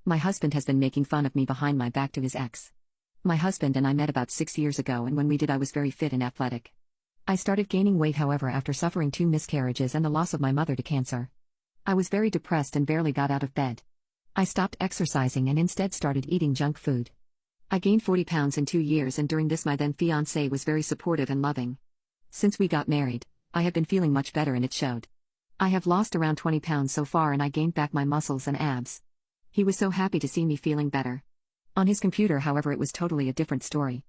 My husband has been making fun of me behind my back to his ex. My husband and I met about 6 years ago, and when we did I was very fit and athletic. I started gaining weight however after suffering 2 miscarriages and the loss of my mother to cancer. I was very depressed and barely got out of bed. I stopped exercising and instead started eating junk food. I gained 40 pounds in 2 years, and during this my then fiancé was very supportive and loving. Since we got married, I have been feeling much better and it showed. I have lost around 20 pounds so far and I gained back my muscles and abs. He was so happy to see me feeling better. On his computer however it was totally a different story.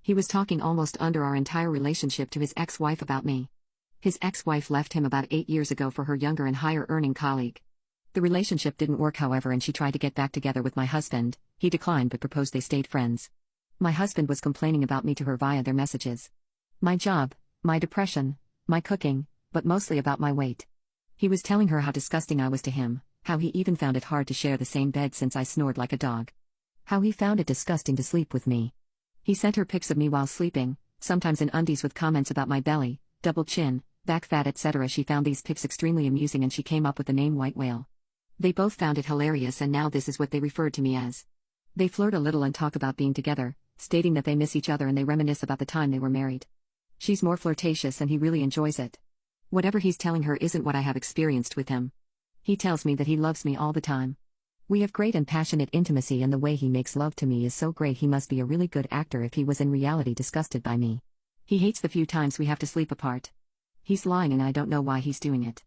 He was talking almost under our entire relationship to his ex-wife about me. His ex-wife left him about 8 years ago for her younger and higher earning colleague. The relationship didn't work however, and she tried to get back together with my husband. He declined but proposed they stayed friends. My husband was complaining about me to her via their messages. My job, my depression, my cooking, but mostly about my weight. He was telling her how disgusting I was to him, how he even found it hard to share the same bed since I snored like a dog. How he found it disgusting to sleep with me. He sent her pics of me while sleeping, sometimes in undies with comments about my belly, double chin, back fat etc. She found these pics extremely amusing and she came up with the name White Whale. They both found it hilarious and now this is what they referred to me as. They flirt a little and talk about being together, stating that they miss each other and they reminisce about the time they were married. She's more flirtatious and he really enjoys it. Whatever he's telling her isn't what I have experienced with him. He tells me that he loves me all the time. We have great and passionate intimacy and the way he makes love to me is so great. He must be a really good actor if he was in reality disgusted by me. He hates the few times we have to sleep apart. He's lying and I don't know why he's doing it.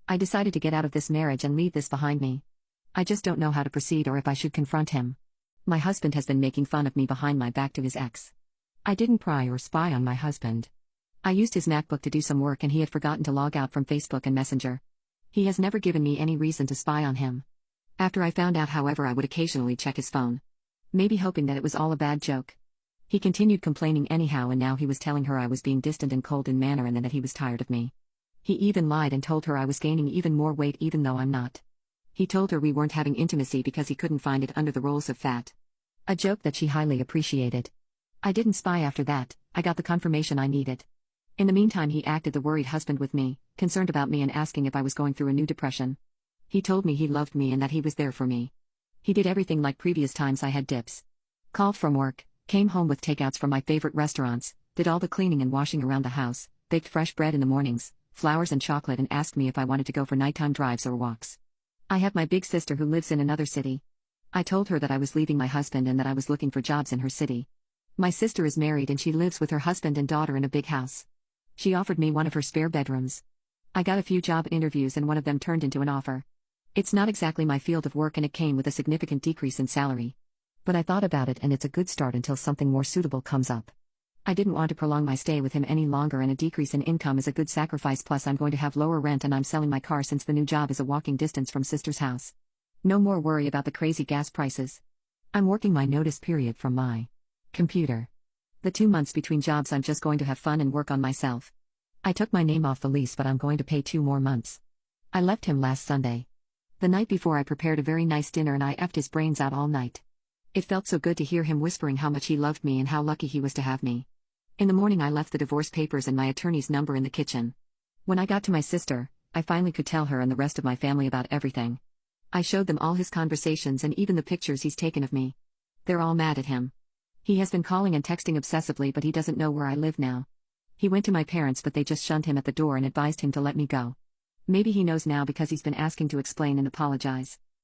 I decided to get out of this marriage and leave this behind me. I just don't know how to proceed or if I should confront him. My husband has been making fun of me behind my back to his ex. I didn't pry or spy on my husband. I used his MacBook to do some work and he had forgotten to log out from Facebook and Messenger. He has never given me any reason to spy on him. After I found out however I would occasionally check his phone. Maybe hoping that it was all a bad joke. He continued complaining anyhow and now he was telling her I was being distant and cold in manner and that he was tired of me. He even lied and told her I was gaining even more weight even though I'm not. He told her we weren't having intimacy because he couldn't find it under the rolls of fat. A joke that she highly appreciated. I didn't spy after that, I got the confirmation I needed. In the meantime he acted the worried husband with me, concerned about me and asking if I was going through a new depression. He told me he loved me and that he was there for me. He did everything like previous times I had dips. Called from work, came home with takeouts from my favorite restaurants, did all the cleaning and washing around the house, baked fresh bread in the mornings, flowers and chocolate and asked me if I wanted to go for nighttime drives or walks. I have my big sister who lives in another city. I told her that I was leaving my husband and that I was looking for jobs in her city. My sister is married and she lives with her husband and daughter in a big house. She offered me one of her spare bedrooms. I got a few job interviews and one of them turned into an offer. It's not exactly my field of work and it came with a significant decrease in salary. But I thought about it and it's a good start until something more suitable comes up. I didn't want to prolong my stay with him any longer and a decrease in income is a good sacrifice, plus I'm going to have lower rent and I'm selling my car since the new job is a walking distance from sister's house. No more worry about the crazy gas prices. I'm working my notice period from my computer. The 2 months between jobs I'm just going to have fun and work on myself. I took my name off the lease but I'm going to pay 2 more months. I left him last Sunday. The night before I prepared a very nice dinner and I effed his brains out all night. It felt so good to hear him whispering how much he loved me and how lucky he was to have me. In the morning I left the divorce papers and my attorney's number in the kitchen. When I got to my sister, I finally could tell her and the rest of my family about everything. I showed them all his conversations and even the pictures he's taken of me. They're all mad at him. He has been calling and texting obsessively but he doesn't know where I live now. He went to my parents but they just shunned him at the door and advised him to let me go. Maybe he knows now because he's been asking to explain and apologize.